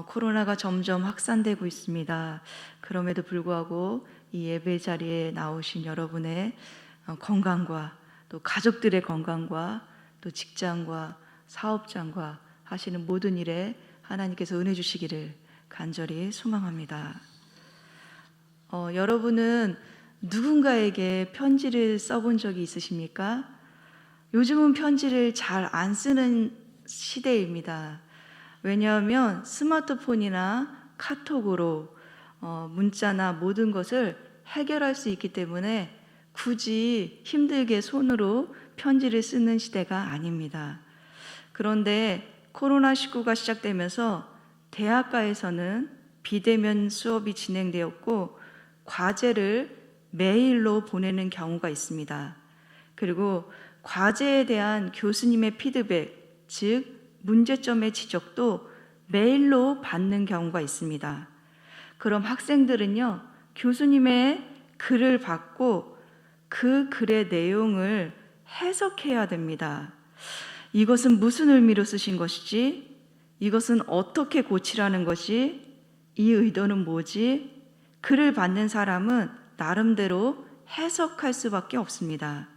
코로나가 점점 확산되고 있습니다. 그럼에도 불구하고 이 예배 자리에 나오신 여러분의 건강과 또 가족들의 건강과 또 직장과 사업장과 하시는 모든 일에 하나님께서 은혜 주시기를 간절히 소망합니다. 여러분은 누군가에게 편지를 써본 적이 있으십니까? 요즘은 편지를 잘 안 쓰는 시대입니다. 왜냐하면 스마트폰이나 카톡으로 문자나 모든 것을 해결할 수 있기 때문에 굳이 힘들게 손으로 편지를 쓰는 시대가 아닙니다. 그런데 코로나19가 시작되면서 대학가에서는 비대면 수업이 진행되었고 과제를 메일로 보내는 경우가 있습니다. 그리고 과제에 대한 교수님의 피드백, 즉 문제점의 지적도 메일로 받는 경우가 있습니다. 그럼 학생들은요, 교수님의 글을 받고 그 글의 내용을 해석해야 됩니다. 이것은 무슨 의미로 쓰신 것이지? 이것은 어떻게 고치라는 것이? 이 의도는 뭐지? 글을 받는 사람은 나름대로 해석할 수밖에 없습니다.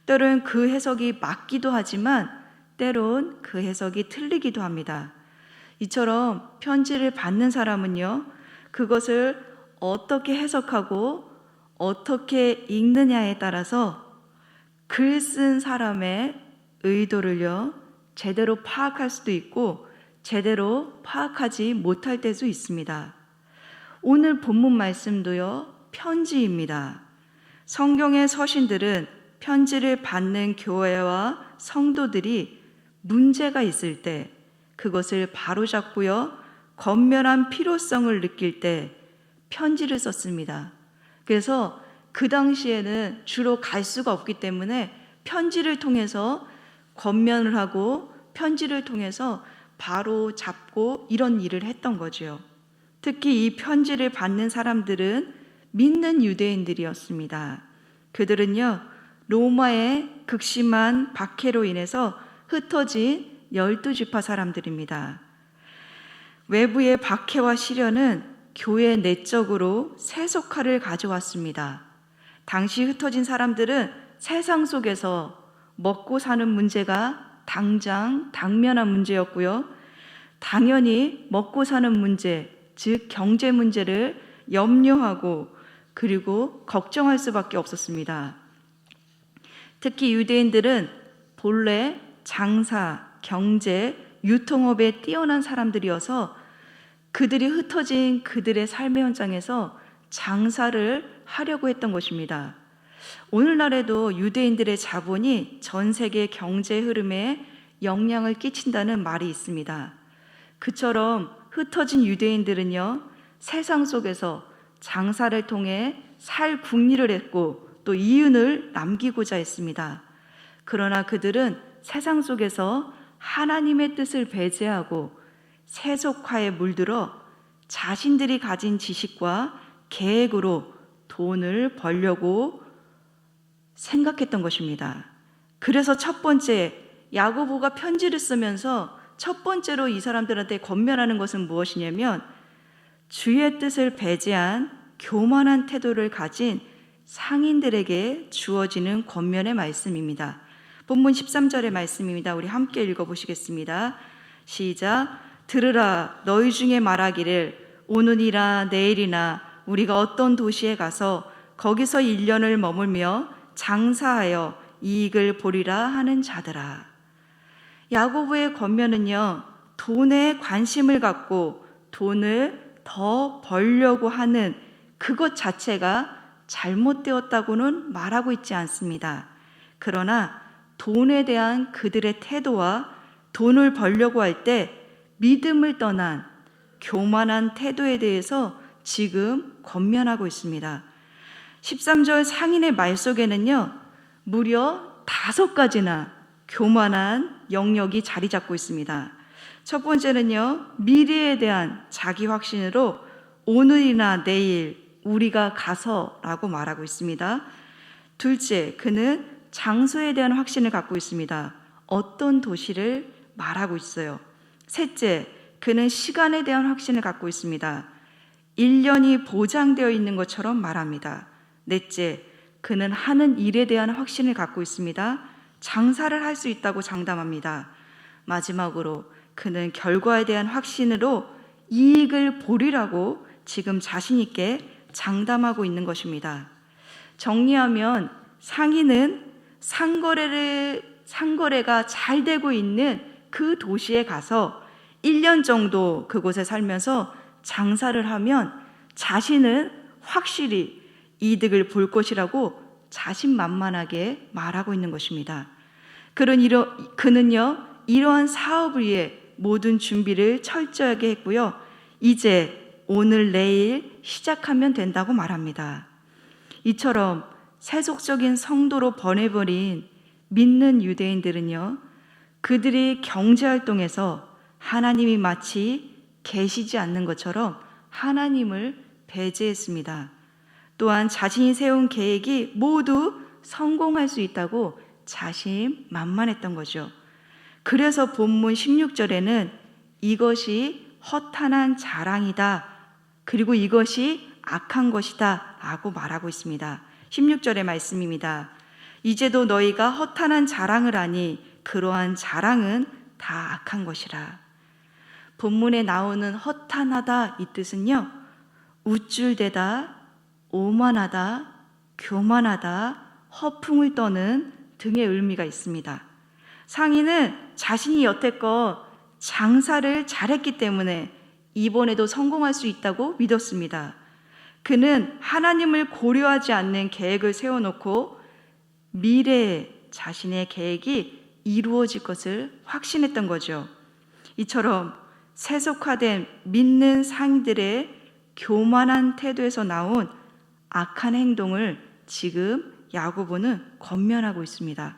때로는 그 해석이 맞기도 하지만 때론 그 해석이 틀리기도 합니다. 이처럼 편지를 받는 사람은요, 그것을 어떻게 해석하고 어떻게 읽느냐에 따라서 글 쓴 사람의 의도를요, 제대로 파악할 수도 있고 제대로 파악하지 못할 때도 있습니다. 오늘 본문 말씀도요, 편지입니다. 성경의 서신들은 편지를 받는 교회와 성도들이 문제가 있을 때 그것을 바로잡고요, 권면한 필요성을 느낄 때 편지를 썼습니다. 그래서 그 당시에는 주로 갈 수가 없기 때문에 편지를 통해서 권면을 하고 편지를 통해서 바로 잡고 이런 일을 했던 거죠. 특히 이 편지를 받는 사람들은 믿는 유대인들이었습니다. 그들은요, 로마의 극심한 박해로 인해서 흩어진 12지파 사람들입니다. 외부의 박해와 시련은 교회 내적으로 세속화를 가져왔습니다. 당시 흩어진 사람들은 세상 속에서 먹고 사는 문제가 당면한 문제였고요. 당연히 먹고 사는 문제, 즉 경제 문제를 염려하고 그리고 걱정할 수밖에 없었습니다. 특히 유대인들은 본래 장사, 경제, 유통업에 뛰어난 사람들이어서 그들이 흩어진 그들의 삶의 현장에서 장사를 하려고 했던 것입니다. 오늘날에도 유대인들의 자본이 전 세계 경제 흐름에 영향을 끼친다는 말이 있습니다. 그처럼 흩어진 유대인들은요, 세상 속에서 장사를 통해 살 궁리를 했고 또 이윤을 남기고자 했습니다. 그러나 그들은 세상 속에서 하나님의 뜻을 배제하고 세속화에 물들어 자신들이 가진 지식과 계획으로 돈을 벌려고 생각했던 것입니다. 그래서 첫 번째, 야고보가 편지를 쓰면서 첫 번째로 이 사람들한테 권면하는 것은 무엇이냐면 주의 뜻을 배제한 교만한 태도를 가진 상인들에게 주어지는 권면의 말씀입니다. 본문 13절의 말씀입니다. 우리 함께 읽어보시겠습니다. 시작. 들으라, 너희 중에 말하기를 오늘이나 내일이나 우리가 어떤 도시에 가서 거기서 1년을 머물며 장사하여 이익을 보리라 하는 자들아. 야고보의 권면은요, 돈에 관심을 갖고 돈을 더 벌려고 하는 그것 자체가 잘못되었다고는 말하고 있지 않습니다. 그러나 돈에 대한 그들의 태도와 돈을 벌려고 할 때 믿음을 떠난 교만한 태도에 대해서 지금 권면하고 있습니다. 13절 상인의 말 속에는요, 무려 5가지나 교만한 영역이 자리 잡고 있습니다. 첫 번째는요, 미래에 대한 자기 확신으로 오늘이나 내일 우리가 가서 라고 말하고 있습니다. 둘째, 그는 장소에 대한 확신을 갖고 있습니다. 어떤 도시를 말하고 있어요. 셋째, 그는 시간에 대한 확신을 갖고 있습니다. 1년이 보장되어 있는 것처럼 말합니다. 넷째, 그는 하는 일에 대한 확신을 갖고 있습니다. 장사를 할 수 있다고 장담합니다. 마지막으로 그는 결과에 대한 확신으로 이익을 보리라고 지금 자신 있게 장담하고 있는 것입니다. 정리하면 상인은 상거래가 잘 되고 있는 그 도시에 가서 1년 정도 그곳에 살면서 장사를 하면 자신은 확실히 이득을 볼 것이라고 자신만만하게 말하고 있는 것입니다. 그는요, 이러한 사업을 위해 모든 준비를 철저하게 했고요. 이제 오늘 내일 시작하면 된다고 말합니다. 이처럼 세속적인 성도로 번해버린 믿는 유대인들은요, 그들이 경제활동에서 하나님이 마치 계시지 않는 것처럼 하나님을 배제했습니다. 또한 자신이 세운 계획이 모두 성공할 수 있다고 자신만만했던 거죠. 그래서 본문 16절에는 이것이 허탄한 자랑이다, 그리고 이것이 악한 것이다 라고 말하고 있습니다. 16절의 말씀입니다. 이제도 너희가 허탄한 자랑을 하니 그러한 자랑은 다 악한 것이라. 본문에 나오는 허탄하다 이 뜻은요, 우쭐대다, 오만하다, 교만하다, 허풍을 떠는 등의 의미가 있습니다. 상인은 자신이 여태껏 장사를 잘했기 때문에 이번에도 성공할 수 있다고 믿었습니다. 그는 하나님을 고려하지 않는 계획을 세워놓고 미래에 자신의 계획이 이루어질 것을 확신했던 거죠. 이처럼 세속화된 믿는 상인들의 교만한 태도에서 나온 악한 행동을 지금 야고보는 권면하고 있습니다.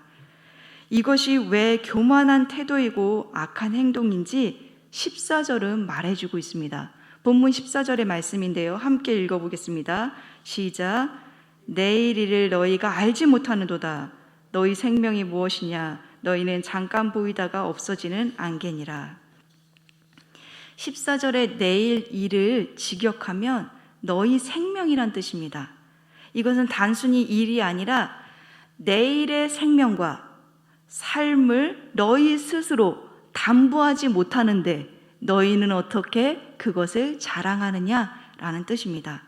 이것이 왜 교만한 태도이고 악한 행동인지 14절은 말해주고 있습니다. 본문 14절의 말씀인데요, 함께 읽어보겠습니다. 시작. 내일 일을 너희가 알지 못하는도다. 너희 생명이 무엇이냐? 너희는 잠깐 보이다가 없어지는 안개니라. 14절에 내일 일을 직역하면 너희 생명이란 뜻입니다. 이것은 단순히 일이 아니라 내일의 생명과 삶을 너희 스스로 담보하지 못하는데 너희는 어떻게 그것을 자랑하느냐라는 뜻입니다.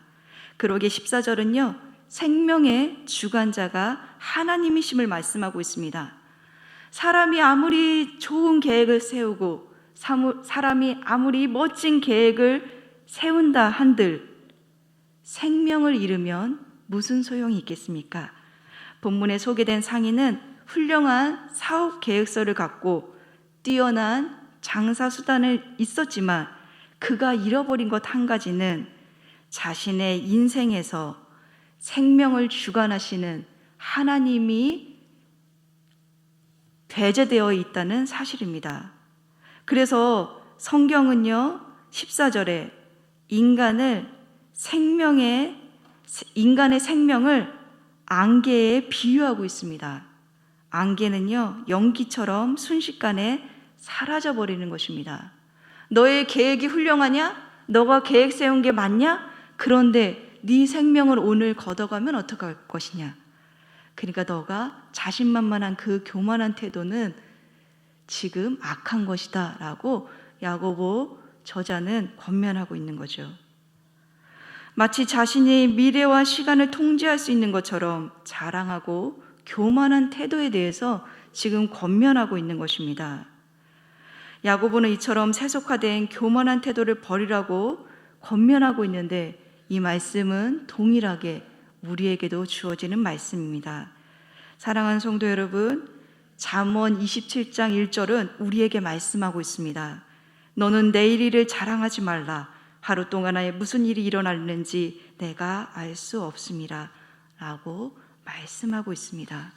그러기에 14절은요, 생명의 주관자가 하나님이심을 말씀하고 있습니다. 사람이 아무리 좋은 계획을 세우고 사람이 아무리 멋진 계획을 세운다 한들 생명을 잃으면 무슨 소용이 있겠습니까? 본문에 소개된 상인은 훌륭한 사업 계획서를 갖고 뛰어난 장사 수단을 있었지만 그가 잃어버린 것 한 가지는 자신의 인생에서 생명을 주관하시는 하나님이 배제되어 있다는 사실입니다. 그래서 성경은요, 14절에 인간의 생명을 안개에 비유하고 있습니다. 안개는요, 연기처럼 순식간에 사라져버리는 것입니다. 너의 계획이 훌륭하냐? 너가 계획 세운 게 맞냐? 그런데 네 생명을 오늘 걷어가면 어떡할 것이냐? 그러니까 너가 자신만만한 그 교만한 태도는 지금 악한 것이다 라고 야고보 저자는 권면하고 있는 거죠. 마치 자신이 미래와 시간을 통제할 수 있는 것처럼 자랑하고 교만한 태도에 대해서 지금 권면하고 있는 것입니다. 야고보는 이처럼 세속화된 교만한 태도를 버리라고 권면하고 있는데 이 말씀은 동일하게 우리에게도 주어지는 말씀입니다. 사랑하는 성도 여러분, 잠언 27장 1절은 우리에게 말씀하고 있습니다. 너는 내일 일을 자랑하지 말라. 하루 동안에 무슨 일이 일어났는지 내가 알 수 없음이라 라고 말씀하고 있습니다.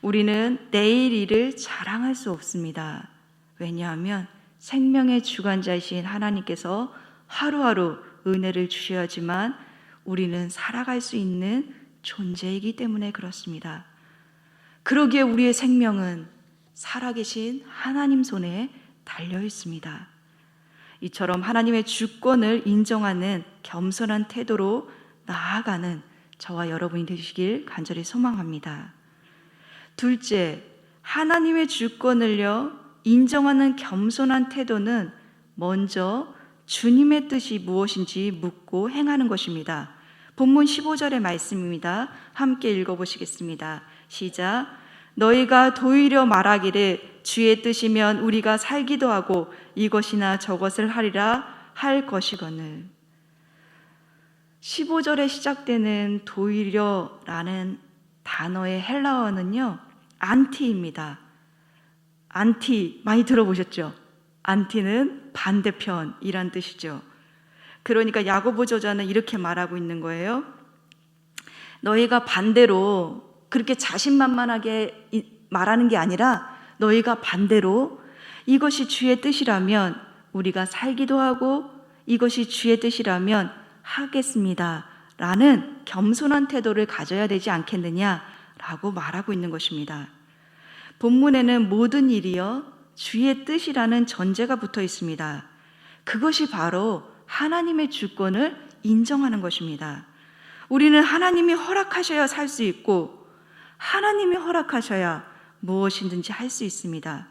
우리는 내일 일을 자랑할 수 없습니다. 왜냐하면 생명의 주관자이신 하나님께서 하루하루 은혜를 주셔야지만 우리는 살아갈 수 있는 존재이기 때문에 그렇습니다. 그러기에 우리의 생명은 살아계신 하나님 손에 달려 있습니다. 이처럼 하나님의 주권을 인정하는 겸손한 태도로 나아가는 저와 여러분이 되시길 간절히 소망합니다. 둘째, 하나님의 주권을요 인정하는 겸손한 태도는 먼저 주님의 뜻이 무엇인지 묻고 행하는 것입니다. 본문 15절의 말씀입니다. 함께 읽어보시겠습니다. 시작. 너희가 도리어 말하기를 주의 뜻이면 우리가 살기도 하고 이것이나 저것을 하리라 할 것이거늘. 15절에 시작되는 도리어라는 단어의 헬라어는요 안티입니다. 안티 많이 들어보셨죠? 안티는 반대편이란 뜻이죠. 그러니까 야고보 저자는 이렇게 말하고 있는 거예요. 너희가 반대로 그렇게 자신만만하게 말하는 게 아니라 너희가 반대로 이것이 주의 뜻이라면 우리가 살기도 하고 이것이 주의 뜻이라면 하겠습니다 라는 겸손한 태도를 가져야 되지 않겠느냐라고 말하고 있는 것입니다. 본문에는 모든 일이요 주의 뜻이라는 전제가 붙어 있습니다. 그것이 바로 하나님의 주권을 인정하는 것입니다. 우리는 하나님이 허락하셔야 살 수 있고 하나님이 허락하셔야 무엇이든지 할 수 있습니다.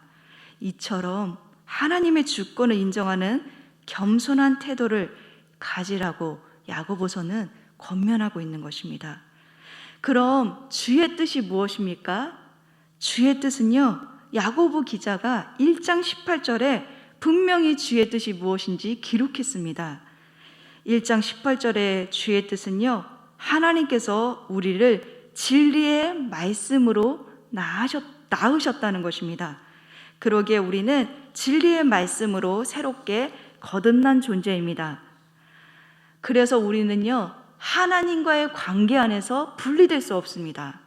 이처럼 하나님의 주권을 인정하는 겸손한 태도를 가지라고 야고보서는 권면하고 있는 것입니다. 그럼 주의 뜻이 무엇입니까? 주의 뜻은요 야고보 기자가 1장 18절에 분명히 주의 뜻이 무엇인지 기록했습니다. 1장 18절의 주의 뜻은요 하나님께서 우리를 진리의 말씀으로 낳으셨다는 것입니다. 그러기에 우리는 진리의 말씀으로 새롭게 거듭난 존재입니다. 그래서 우리는요 하나님과의 관계 안에서 분리될 수 없습니다.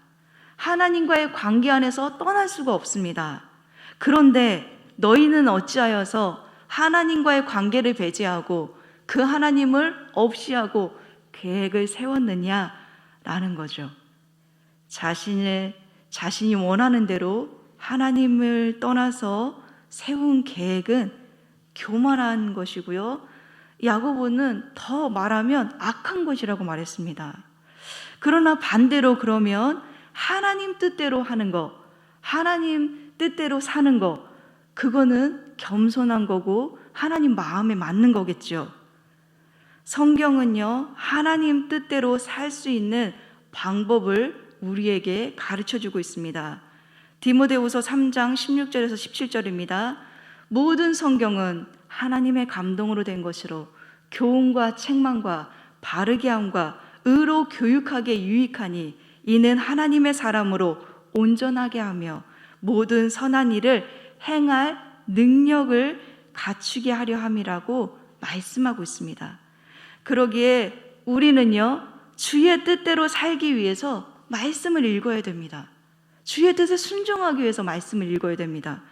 하나님과의 관계 안에서 떠날 수가 없습니다. 그런데 너희는 어찌하여서 하나님과의 관계를 배제하고 그 하나님을 없이하고 계획을 세웠느냐라는 거죠. 자신이 원하는 대로 하나님을 떠나서 세운 계획은 교만한 것이고요. 야고보는 더 말하면 악한 것이라고 말했습니다. 그러나 반대로 그러면 하나님 뜻대로 하는 거, 하나님 뜻대로 사는 거, 그거는 겸손한 거고 하나님 마음에 맞는 거겠죠. 성경은요, 하나님 뜻대로 살 수 있는 방법을 우리에게 가르쳐주고 있습니다. 디모데후서 3장 16절에서 17절입니다. 모든 성경은 하나님의 감동으로 된 것으로 교훈과 책망과 바르게 함과 의로 교육하게 유익하니 이는 하나님의 사람으로 온전하게 하며 모든 선한 일을 행할 능력을 갖추게 하려 함이라고 말씀하고 있습니다. 그러기에 우리는요 주의 뜻대로 살기 위해서 말씀을 읽어야 됩니다. 주의 뜻에 순종하기 위해서 말씀을 읽어야 됩니다.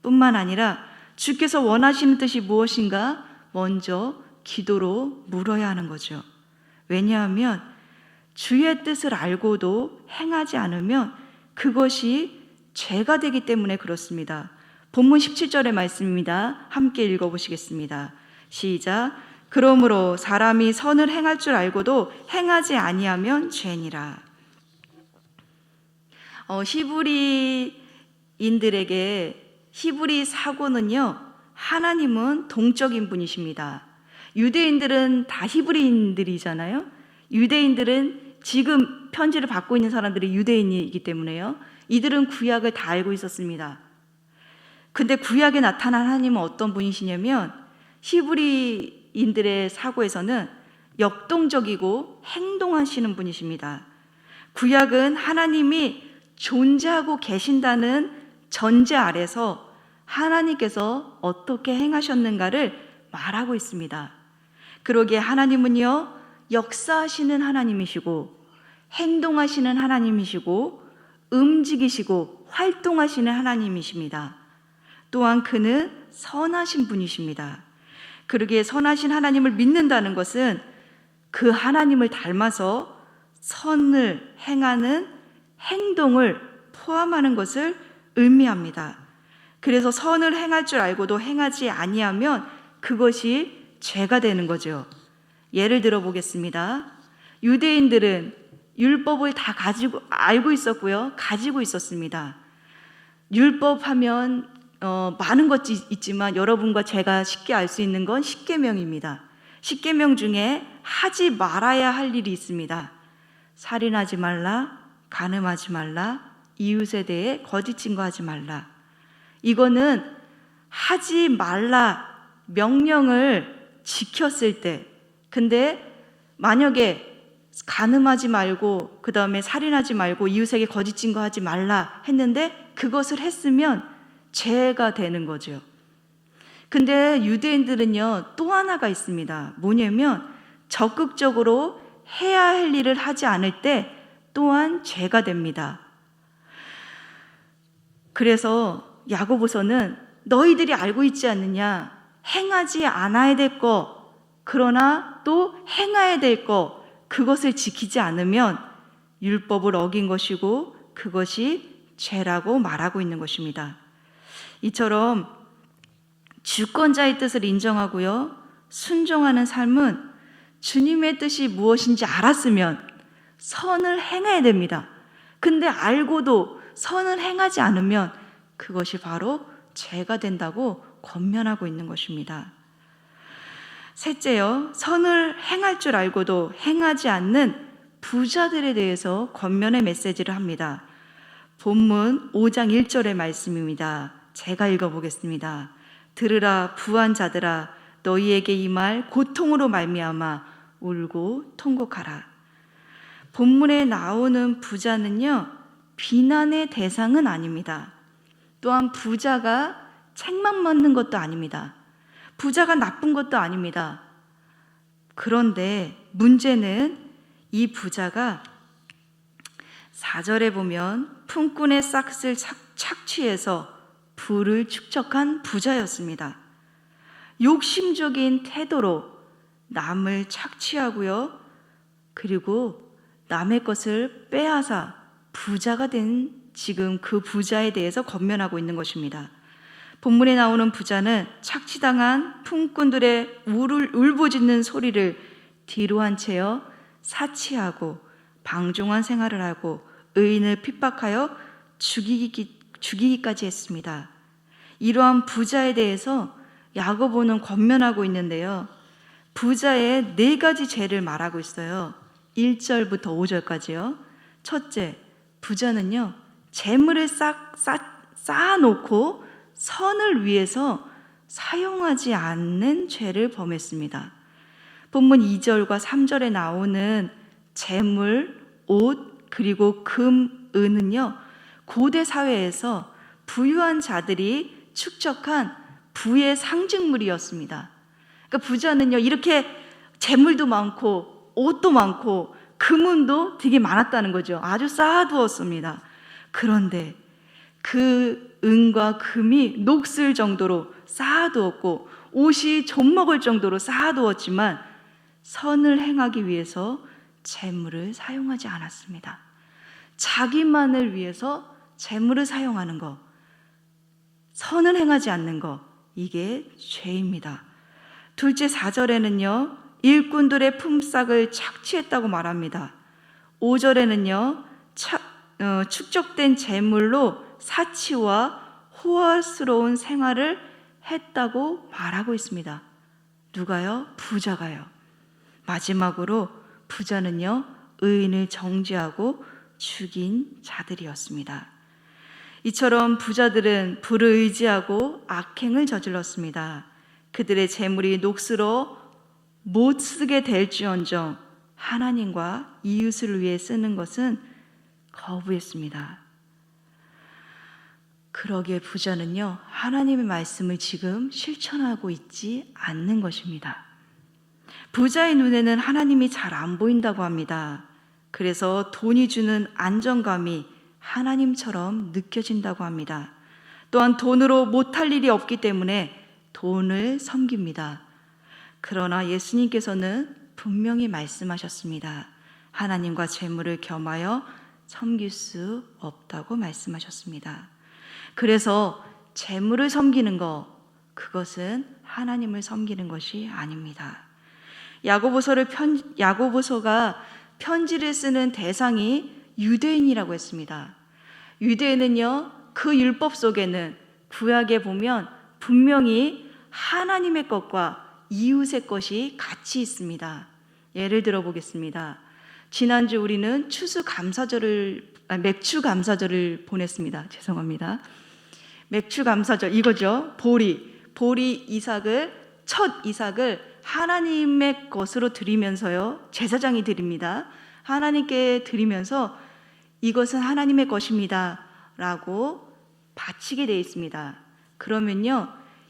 뿐만 아니라 주께서 원하시는 뜻이 무엇인가 먼저 기도로 물어야 하는 거죠. 왜냐하면 주의 뜻을 알고도 행하지 않으면 그것이 죄가 되기 때문에 그렇습니다. 본문 17절의 말씀입니다. 함께 읽어보시겠습니다. 시작. 그러므로 사람이 선을 행할 줄 알고도 행하지 아니하면 죄니라. 히브리인들에게 히브리 사고는요 하나님은 동적인 분이십니다. 유대인들은 다 히브리인들이잖아요. 유대인들은 지금 편지를 받고 있는 사람들이 유대인이기 때문에요 이들은 구약을 다 알고 있었습니다. 근데 구약에 나타난 하나님은 어떤 분이시냐면 히브리인들의 사고에서는 역동적이고 행동하시는 분이십니다. 구약은 하나님이 존재하고 계신다는 전제 아래서 하나님께서 어떻게 행하셨는가를 말하고 있습니다. 그러기에 하나님은요 역사하시는 하나님이시고 행동하시는 하나님이시고 움직이시고 활동하시는 하나님이십니다. 또한 그는 선하신 분이십니다. 그러기에 선하신 하나님을 믿는다는 것은 그 하나님을 닮아서 선을 행하는 행동을 포함하는 것을 의미합니다. 그래서 선을 행할 줄 알고도 행하지 아니하면 그것이 죄가 되는 거죠. 예를 들어 보겠습니다. 유대인들은 율법을 다 알고 있었고요. 가지고 있었습니다. 율법 하면 많은 것이 있지만 여러분과 제가 쉽게 알 수 있는 건 십계명입니다. 십계명 중에 하지 말아야 할 일이 있습니다. 살인하지 말라, 간음하지 말라, 이웃에 대해 거짓 증거하지 말라. 이거는 하지 말라 명령을 지켰을 때, 근데 만약에 간음하지 말고 그 다음에 살인하지 말고 이웃에게 거짓 증거하지 말라 했는데 그것을 했으면 죄가 되는 거죠. 근데 유대인들은요, 또 하나가 있습니다. 뭐냐면 적극적으로 해야 할 일을 하지 않을 때 또한 죄가 됩니다. 그래서 야고보서는 너희들이 알고 있지 않느냐, 행하지 않아야 될 거, 그러나 또 행해야 될 거, 그것을 지키지 않으면 율법을 어긴 것이고 그것이 죄라고 말하고 있는 것입니다. 이처럼 주권자의 뜻을 인정하고요, 순종하는 삶은 주님의 뜻이 무엇인지 알았으면 선을 행해야 됩니다. 근데 알고도 선을 행하지 않으면 그것이 바로 죄가 된다고 권면하고 있는 것입니다. 셋째요, 선을 행할 줄 알고도 행하지 않는 부자들에 대해서 권면의 메시지를 합니다. 본문 5장 1절의 말씀입니다. 제가 읽어보겠습니다. 들으라 부한 자들아, 너희에게 이 말 고통으로 말미암아 울고 통곡하라. 본문에 나오는 부자는요, 비난의 대상은 아닙니다. 또한 부자가 책망 받는 것도 아닙니다. 부자가 나쁜 것도 아닙니다. 그런데 문제는 이 부자가 4절에 보면 품꾼의 싹을 착취해서 부를 축적한 부자였습니다. 욕심적인 태도로 남을 착취하고요, 그리고 남의 것을 빼앗아 부자가 된 지금 그 부자에 대해서 권면하고 있는 것입니다. 본문에 나오는 부자는 착취당한 품꾼들의 울부짖는 소리를 뒤로한 채여 사치하고 방종한 생활을 하고 의인을 핍박하여 죽이기까지 했습니다. 이러한 부자에 대해서 야고보는 권면하고 있는데요, 부자의 4가지 죄를 말하고 있어요. 1절부터 5절까지요. 첫째, 부자는요, 재물을 쌓아놓고 선을 위해서 사용하지 않는 죄를 범했습니다. 본문 2절과 3절에 나오는 재물, 옷, 그리고 금, 은은요, 고대 사회에서 부유한 자들이 축적한 부의 상징물이었습니다. 그러니까 부자는요, 이렇게 재물도 많고 옷도 많고 금은도 되게 많았다는 거죠. 아주 쌓아두었습니다. 그런데 그 은과 금이 녹슬 정도로 쌓아두었고 옷이 좀먹을 정도로 쌓아두었지만 선을 행하기 위해서 재물을 사용하지 않았습니다. 자기만을 위해서 재물을 사용하는 것, 선을 행하지 않는 것, 이게 죄입니다. 둘째, 4절에는요, 일꾼들의 품삯을 착취했다고 말합니다. 5절에는요, 축적된 재물로 사치와 호화스러운 생활을 했다고 말하고 있습니다. 누가요? 부자가요. 마지막으로 부자는요, 의인을 정죄하고 죽인 자들이었습니다. 이처럼 부자들은 불을 의지하고 악행을 저질렀습니다. 그들의 재물이 녹슬어 못 쓰게 될지언정 하나님과 이웃을 위해 쓰는 것은 거부했습니다. 그러기에 부자는요, 하나님의 말씀을 지금 실천하고 있지 않는 것입니다. 부자의 눈에는 하나님이 잘 안 보인다고 합니다. 그래서 돈이 주는 안정감이 하나님처럼 느껴진다고 합니다. 또한 돈으로 못할 일이 없기 때문에 돈을 섬깁니다. 그러나 예수님께서는 분명히 말씀하셨습니다. 하나님과 재물을 겸하여 섬길 수 없다고 말씀하셨습니다. 그래서 재물을 섬기는 것, 그것은 하나님을 섬기는 것이 아닙니다. 야고보서가 편지를 쓰는 대상이 유대인이라고 했습니다. 유대인은요, 그 율법 속에는 구약에 보면 분명히 하나님의 것과 이웃의 것이 같이 있습니다. 예를 들어 보겠습니다. 지난주 우리는 맥추 감사절을 보냈습니다. 죄송합니다. 맥추 감사절 이거죠. 보리 첫 이삭을 하나님의 것으로 드리면서요, 제사장이 드립니다. 하나님께 드리면서 이것은 하나님의 것입니다 라고 바치게 되어 있습니다. 그러면요,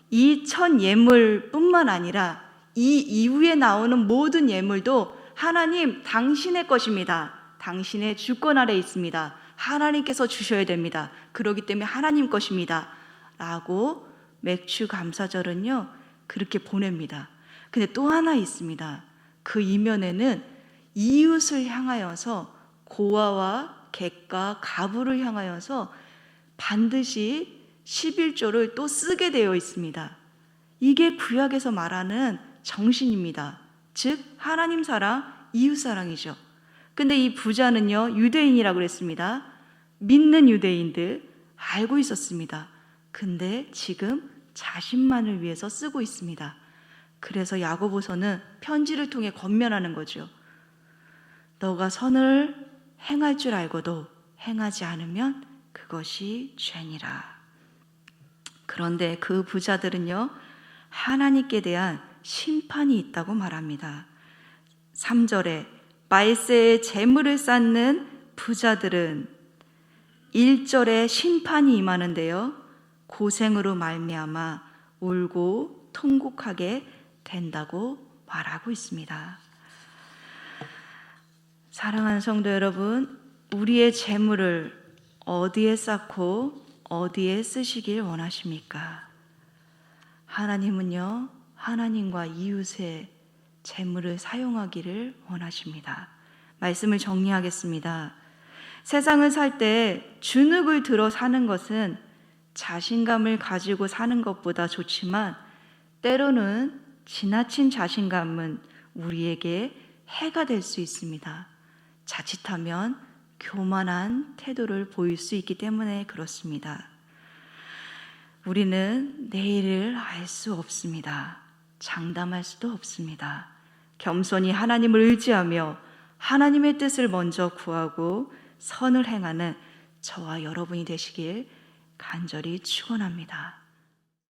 이 첫 예물뿐만 아니라 이 이후에 나오는 모든 예물도 하나님 당신의 것입니다. 당신의 주권 아래 있습니다. 하나님께서 주셔야 됩니다. 그렇기 때문에 하나님 것입니다 라고 맥추 감사절은요, 그렇게 보냅니다. 근데 또 하나 있습니다. 그 이면에는 이웃을 향하여서 고아와 객과 가부를 향하여서 반드시 11조를 또 쓰게 되어 있습니다. 이게 구약에서 말하는 정신입니다. 즉 하나님 사랑, 이웃 사랑이죠. 근데 이 부자는요, 유대인이라고 그랬습니다. 믿는 유대인들 알고 있었습니다. 근데 지금 자신만을 위해서 쓰고 있습니다. 그래서 야고보서는 편지를 통해 권면하는 거죠. 너가 선을 행할 줄 알고도 행하지 않으면 그것이 죄니라. 그런데 그 부자들은요, 하나님께 대한 심판이 있다고 말합니다. 3절에 말세에 재물을 쌓는 부자들은 1절에 심판이 임하는데요, 고생으로 말미암아 울고 통곡하게 된다고 말하고 있습니다. 사랑하는 성도 여러분, 우리의 재물을 어디에 쌓고 어디에 쓰시길 원하십니까? 하나님은요, 하나님과 이웃의 재물을 사용하기를 원하십니다. 말씀을 정리하겠습니다. 세상을 살 때 주눅을 들어 사는 것은 자신감을 가지고 사는 것보다 좋지만, 때로는 지나친 자신감은 우리에게 해가 될 수 있습니다. 자칫하면 교만한 태도를 보일 수 있기 때문에 그렇습니다. 우리는 내일을 알 수 없습니다. 장담할 수도 없습니다. 겸손히 하나님을 의지하며 하나님의 뜻을 먼저 구하고 선을 행하는 저와 여러분이 되시길 간절히 축원합니다.